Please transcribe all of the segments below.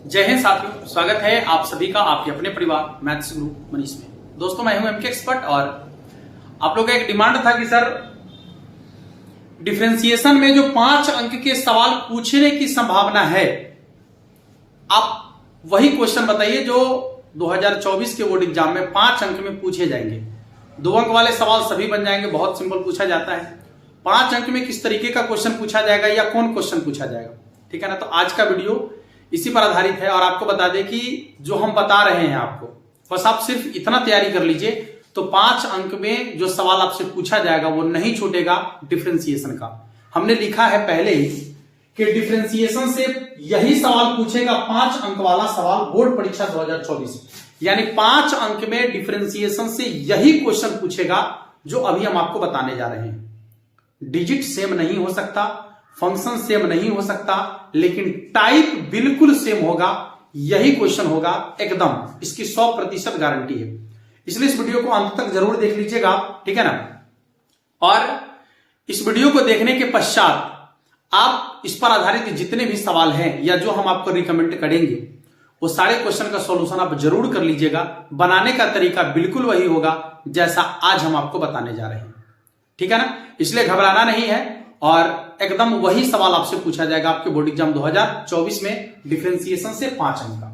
जय हिंद साथियों, स्वागत है आप सभी का आपके अपने परिवार मैथ्स गुरु मनीष में। दोस्तों मैं हूं एमके एक्सपर्ट और आप लोगों का एक डिमांड था कि सर डिफरेंशिएशन में जो 5 अंक के सवाल पूछने की संभावना है, आप वही क्वेश्चन बताइए जो 2024 के बोर्ड एग्जाम में 5 अंक में पूछे जाएंगे। 2 अंक वाले सवाल सभी बन जाएंगे, बहुत सिंपल पूछा जाता है। 5 अंक में किस तरीके का क्वेश्चन पूछा जाएगा या कौन क्वेश्चन पूछा जाएगा, ठीक है ना। तो आज का वीडियो इसी पर आधारित है और आपको बता दें कि जो हम बता रहे हैं आपको, बस आप सिर्फ इतना तैयारी कर लीजिए तो 5 अंक में जो सवाल आपसे पूछा जाएगा वो नहीं छूटेगा डिफरेंशिएशन का। हमने लिखा है पहले ही कि डिफरेंशिएशन से यही सवाल पूछेगा 5 अंक वाला सवाल बोर्ड परीक्षा 2024, यानी 5 अंक में डिफरेंशिएशन से यही क्वेश्चन पूछेगा जो अभी हम आपको बताने जा रहे हैं। डिजिट सेम नहीं हो सकता, फंक्शन सेम नहीं हो सकता, लेकिन टाइप बिल्कुल सेम होगा। यही क्वेश्चन होगा एकदम, इसकी 100% गारंटी है। इसलिए इस वीडियो को अंत तक जरूर देख लीजिएगा, ठीक है ना। और इस वीडियो को देखने के पश्चात आप इस पर आधारित जितने भी सवाल हैं या जो हम आपको रिकमेंड करेंगे वो सारे क्वेश्चन का सॉल्यूशन आप जरूर कर लीजिएगा। बनाने का तरीका बिल्कुल वही होगा जैसा आज हम आपको बताने जा रहे हैं, ठीक है ना। इसलिए घबराना नहीं है और एकदम वही सवाल आपसे पूछा जाएगा आपके बोर्ड एग्जाम 2024 में डिफरेंशिएशन से 5 अंक का।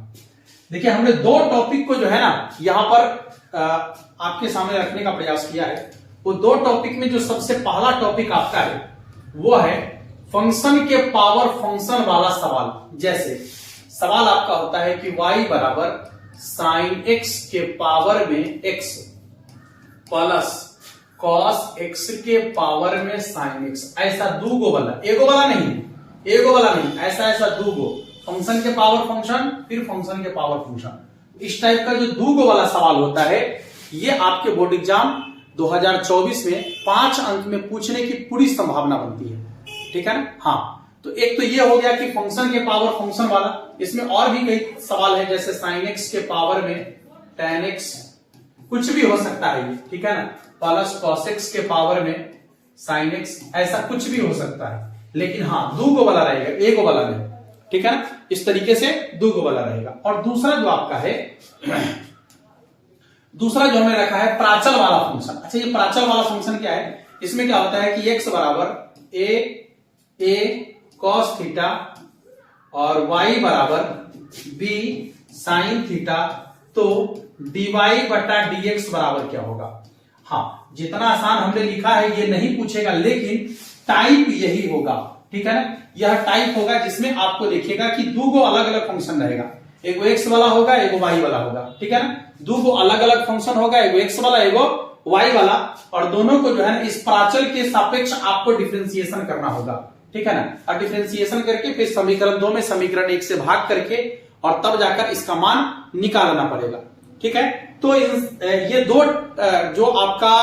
देखिए हमने 2 टॉपिक को जो है ना यहां पर आपके सामने रखने का प्रयास किया है। वो 2 टॉपिक में जो सबसे पहला टॉपिक आपका है वो है फंक्शन के पावर फंक्शन वाला सवाल। जैसे सवाल आपका होता है कि y बराबर साइन एक्स के पावर में x प्लस कॉस एक्स के पावर में साइन एक्स, ऐसा 2 गो वाला, एगो वाला नहीं, ऐसा 2 गो फंक्शन के पावर फंक्शन फिर फंक्शन के पावर फंक्शन। इस टाइप का जो 2 गो वाला सवाल होता है ये आपके बोर्ड एग्जाम 2024 में 5 अंक में पूछने की पूरी संभावना बनती है, ठीक है ना। हाँ, तो एक तो ये हो गया कि फंक्शन के पावर फंक्शन वाला। इसमें और भी कई सवाल है, जैसे साइन एक्स के पावर में टेन एक्स, कुछ भी हो सकता है ये, ठीक है ना। प्लस कॉस एक्स के पावर में साइन एक्स, ऐसा कुछ भी हो सकता है। लेकिन हाँ 2 गो वाला रहेगा, एक गो वाला नहीं, ठीक है ना। इस तरीके से 2 गो वाला रहेगा। और दूसरा जो आपका है, दूसरा जो हमने रखा है प्राचल वाला फंक्शन। अच्छा, ये प्राचल वाला फंक्शन क्या है? इसमें क्या होता है कि एक्स बराबर ए कॉस थीटा और y बराबर b साइन थीटा, तो dy बटा dx बराबर क्या होगा। हाँ, जितना आसान हमने लिखा है ये नहीं पूछेगा, लेकिन टाइप यही होगा, ठीक है ना। यह टाइप होगा जिसमें आपको देखिएगा कि 2 गो अलग अलग फंक्शन रहेगा, एगो एक्स वाला होगा एगो वाई वाला होगा, ठीक है ना। 2 गो अलग अलग फंक्शन होगा, एगो एक्स वाला एगो वाई वाला, और दोनों को जो है ना इस प्राचल के सापेक्ष आपको डिफरेंशिएशन करना होगा, ठीक है ना। और डिफरेंशिएशन करके फिर समीकरण 2 में समीकरण 1 से भाग करके और तब जाकर इसका मान निकालना पड़ेगा, ठीक है। तो ये 2 जो आपका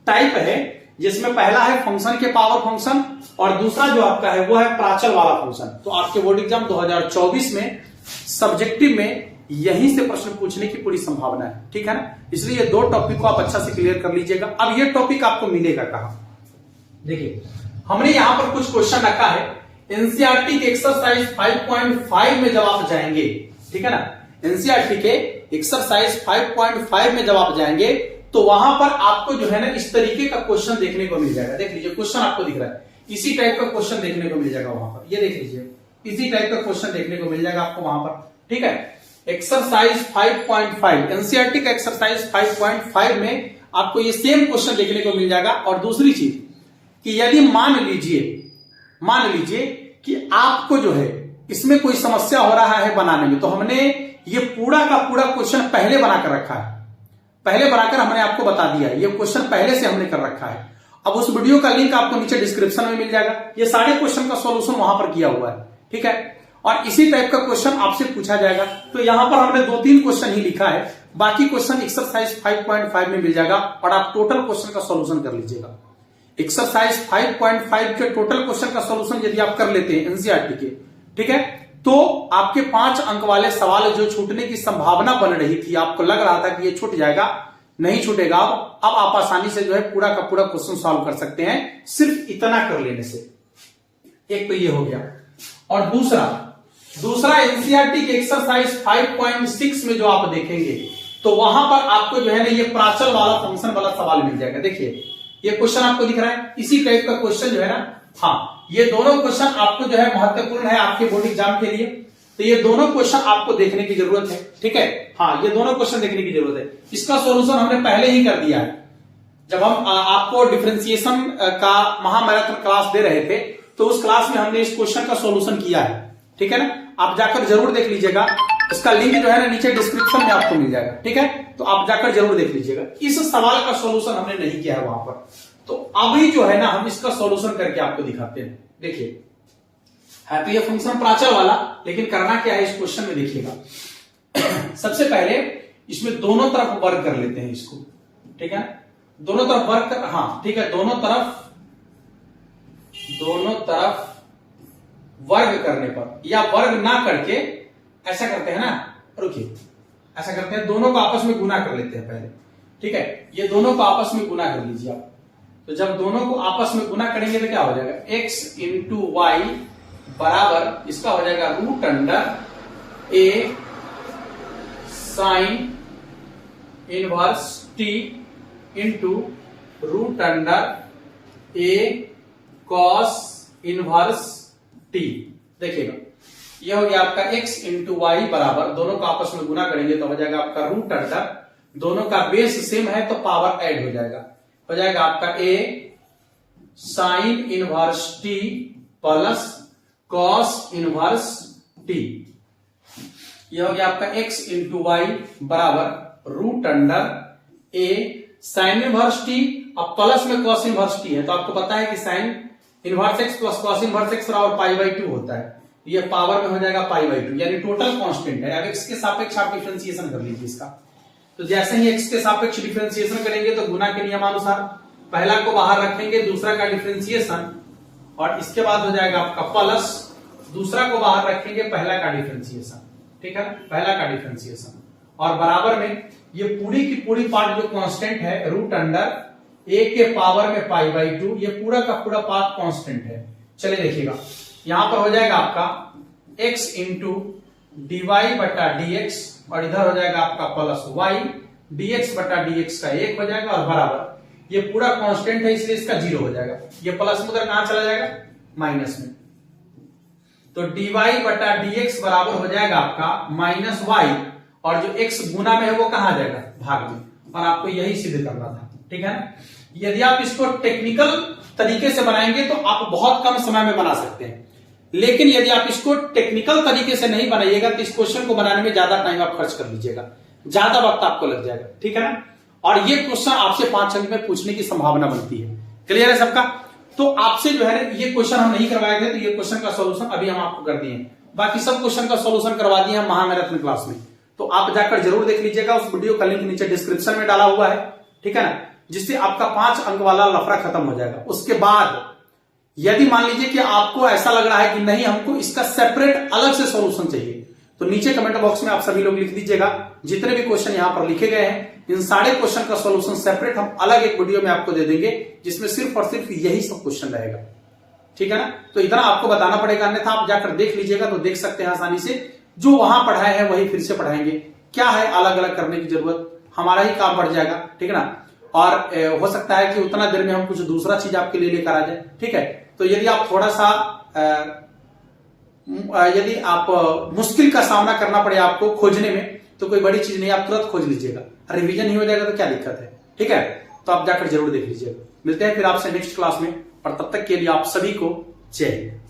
टाइप है, जिसमें पहला है फंक्शन के पावर फंक्शन और दूसरा जो आपका है वो है प्राचल वाला फंक्शन। तो आपके बोर्ड एग्जाम 2024 में सब्जेक्टिव में यहीं से प्रश्न पूछने की पूरी संभावना है, ठीक है ना। इसलिए ये 2 टॉपिक को आप अच्छा से क्लियर कर लीजिएगा। अब ये टॉपिक आपको मिलेगा कहां? देखिए हमने यहां पर कुछ क्वेश्चन रखा है एनसीईआरटी के एक्सरसाइज 5.5 में जब आप जाएंगे, ठीक है ना। एनसीईआरटी के एक्सरसाइज 5.5 में जब आप जाएंगे तो वहां पर आपको जो है ना इस तरीके का क्वेश्चन देखने को मिल जाएगा। देख लीजिए क्वेश्चन आपको दिख रहा है, इसी टाइप का क्वेश्चन देखने को मिल जाएगा वहां पर। ये देख लीजिए, इसी टाइप का क्वेश्चन देखने को मिल जाएगा आपको वहां पर, ठीक है। एक्सरसाइज 5.5 एनसीईआरटी का एक्सरसाइज 5.5 में आपको ये सेम क्वेश्चन देखने को मिल जाएगा। और दूसरी चीज कि यदि मान लीजिए कि आपको जो है इसमें कोई समस्या हो रहा है बनाने में, तो हमने ये पूरा का पूरा क्वेश्चन पहले बनाकर रखा है, पहले बनाकर हमने आपको बता दिया है। ये क्वेश्चन पहले से हमने कर रखा है। अब उस वीडियो का लिंक आपको नीचे डिस्क्रिप्शन में मिल जाएगा। ये सारे क्वेश्चन का सॉल्यूशन वहां पर किया हुआ है, ठीक है। और इसी टाइप का क्वेश्चन आपसे पूछा जाएगा। तो यहां पर हमने 2-3 क्वेश्चन ही लिखा है, बाकी क्वेश्चन एक्सरसाइज 5.5 में मिल जाएगा और आप टोटल क्वेश्चन का सॉल्यूशन कर लीजिएगा। एक्सरसाइज 5.5 के टोटल क्वेश्चन का सॉल्यूशन यदि आप कर लेते हैं एनसीईआरटी के, ठीक है, तो आपके 5 अंक वाले सवाल जो छूटने की संभावना बन रही थी, आपको लग रहा था कि ये छूट जाएगा, नहीं छूटेगा। अब आप आसानी से जो है पूरा का पूरा क्वेश्चन सॉल्व कर सकते हैं सिर्फ इतना कर लेने से। एक तो ये हो गया। और दूसरा दूसरा एनसीईआरटी के एक्सरसाइज 5.6 में जो आप देखेंगे तो वहां पर आपको जो है ना ये प्राचल वाला फंक्शन वाला सवाल मिल जाएगा। देखिए ये क्वेश्चन आपको दिख रहा है, इसी टाइप का क्वेश्चन जो है ना, हाँ ये दोनों क्वेश्चन आपको जो है महत्वपूर्ण है आपके बोर्ड एग्जाम के लिए। तो ये दोनों क्वेश्चन आपको देखने की जरूरत है, ठीक है। हाँ ये दोनों क्वेश्चन देखने की जरूरत है। इसका सॉल्यूशन हमने पहले ही कर दिया है जब हम आपको डिफरेंशिएशन का महामैराथन क्लास दे रहे थे, तो उस क्लास में हमने इस क्वेश्चन का सॉल्यूशन किया है, ठीक है ना। आप जाकर जरूर देख लीजिएगा, इसका लिंक जो है ना नीचे डिस्क्रिप्शन में आपको मिल जाएगा, ठीक है। तो आप जाकर जरूर देख लीजिएगा। इस सवाल का सॉल्यूशन हमने नहीं किया है वहां पर, तो अभी जो है ना हम इसका सॉल्यूशन करके आपको दिखाते हैं। देखिए है तो ये फंक्शन प्राचल वाला, लेकिन करना क्या है इस क्वेश्चन में देखिएगा। सबसे पहले इसमें दोनों तरफ वर्ग कर लेते हैं इसको, ठीक है। दोनों तरफ वर्ग कर, हाँ ठीक है, दोनों तरफ वर्ग करने पर, या वर्ग ना करके ऐसा करते हैं ना, रुकिए ऐसा करते हैं, दोनों को आपस में गुना कर लेते हैं पहले, ठीक है। ये दोनों को आपस में गुना कर लीजिए आप। तो जब दोनों को आपस में गुना करेंगे तो क्या हो जाएगा, x इंटू वाई बराबर इसका हो जाएगा root under a sine inverse t into root under a cos inverse t। देखिएगा यह हो गया आपका x इंटू वाई बराबर, दोनों को आपस में गुना करेंगे तो हो जाएगा आपका रूट अंडर, दोनों का बेस सेम है तो पावर ऐड हो जाएगा आपका a sine inverse t plus cos inverse t। यह हो गया आपका x इंटू वाई बराबर root under a sine inverse t, अब प्लस में कॉस इनवर्स t है, तो आपको पता है कि sine inverse x plus cos inverse x बराबर पाई बाई 2 होता है। ये पावर में हो जाएगा पाई बाई 2, यानी टोटल कांस्टेंट है। अब x के सापेक्ष आप डिफरेंशिएशन कर लीजिए इसका। तो जैसे ही x के सापेक्ष डिफरेंशिएशन करेंगे तो गुना के नियमानुसार पहला को बाहर रखेंगे, दूसरा का डिफरेंशिएशन, और इसके बाद हो जाएगा आपका प्लस, दूसरा को बाहर रखेंगे, पहला का डिफरेंशिएशन, ठीक है, पहला का डिफरेंशिएशन, और बराबर में ये पूरी की पूरी पार्ट जो कांस्टेंट है रूट अंडर a के पावर में पाई बाई 2, ये पूरा का पूरा पार्ट कांस्टेंट है। चलिए देखिएगा यहां पर हो जाएगा आपका x इंटू डी वाई बटा डी एक्स, और इधर हो जाएगा आपका प्लस y dx बटा dx का 1 हो जाएगा, और बराबर ये पूरा कांस्टेंट है इसलिए इसका 0 हो जाएगा। ये प्लस उधर कहां चला जाएगा, माइनस में। तो dy बटा dx बराबर हो जाएगा आपका माइनस y, और जो x गुना में है वो कहां जाएगा, भाग में, और आपको यही सिद्ध करना था, ठीक है ना। यदि आप इसको टेक्निकल तरीके से बनाएंगे तो आप बहुत कम समय में बना सकते हैं, लेकिन यदि आप इसको टेक्निकल तरीके से नहीं बनाइएगा तो इस क्वेश्चन को बनाने में ज्यादा टाइम आप खर्च कर लीजिएगा, ज्यादा वक्त आपको लग जाएगा, ठीक है ना। और ये क्वेश्चन आपसे 5 अंक में पूछने की संभावना बनती है। क्लियर है सबका। तो आपसे जो है ना ये क्वेश्चन हम नहीं करवाए थे, तो ये क्वेश्चन का सॉल्यूशन अभी हम आपको कर दिए हैं। बाकी सब क्वेश्चन का सॉल्यूशन करवा दिए हम महामैराथन क्लास में, तो आप जाकर जरूर देख लीजिएगा। उस वीडियो का लिंक नीचे डिस्क्रिप्शन में डाला हुआ है, ठीक है ना, जिससे आपका 5 अंक वाला लफड़ा खत्म हो जाएगा। उसके बाद यदि मान लीजिए कि आपको ऐसा लग रहा है कि नहीं हमको इसका सेपरेट अलग से सॉल्यूशन चाहिए, तो नीचे कमेंट बॉक्स में आप सभी लोग लिख दीजिएगा। जितने भी क्वेश्चन यहां पर लिखे गए हैं इन सारे क्वेश्चन का सॉल्यूशन सेपरेट हम अलग एक वीडियो में आपको दे देंगे, जिसमें सिर्फ और सिर्फ यही सब क्वेश्चन रहेगा, ठीक है ना। तो इतना आपको बताना पड़ेगा, अन्यथा आप जाकर देख लीजिएगा तो देख सकते हैं आसानी से। जो वहां पढ़ाए हैं वही फिर से पढ़ाएंगे, क्या है अलग अलग करने की जरूरत, हमारा ही काम बढ़ जाएगा, ठीक है ना। और हो सकता है कि उतना देर में हम कुछ दूसरा चीज आपके लिए लेकर आ जाए, ठीक है। तो यदि आप थोड़ा सा यदि आप मुश्किल का सामना करना पड़े आपको खोजने में, तो कोई बड़ी चीज नहीं, आप तुरंत खोज लीजिएगा, रिवीजन ही हो जाएगा तो क्या दिक्कत है, ठीक है। तो आप जाकर जरूर देख लीजिएगा। मिलते हैं फिर आपसे नेक्स्ट क्लास में, और तब तक के लिए आप सभी को जय हिंद।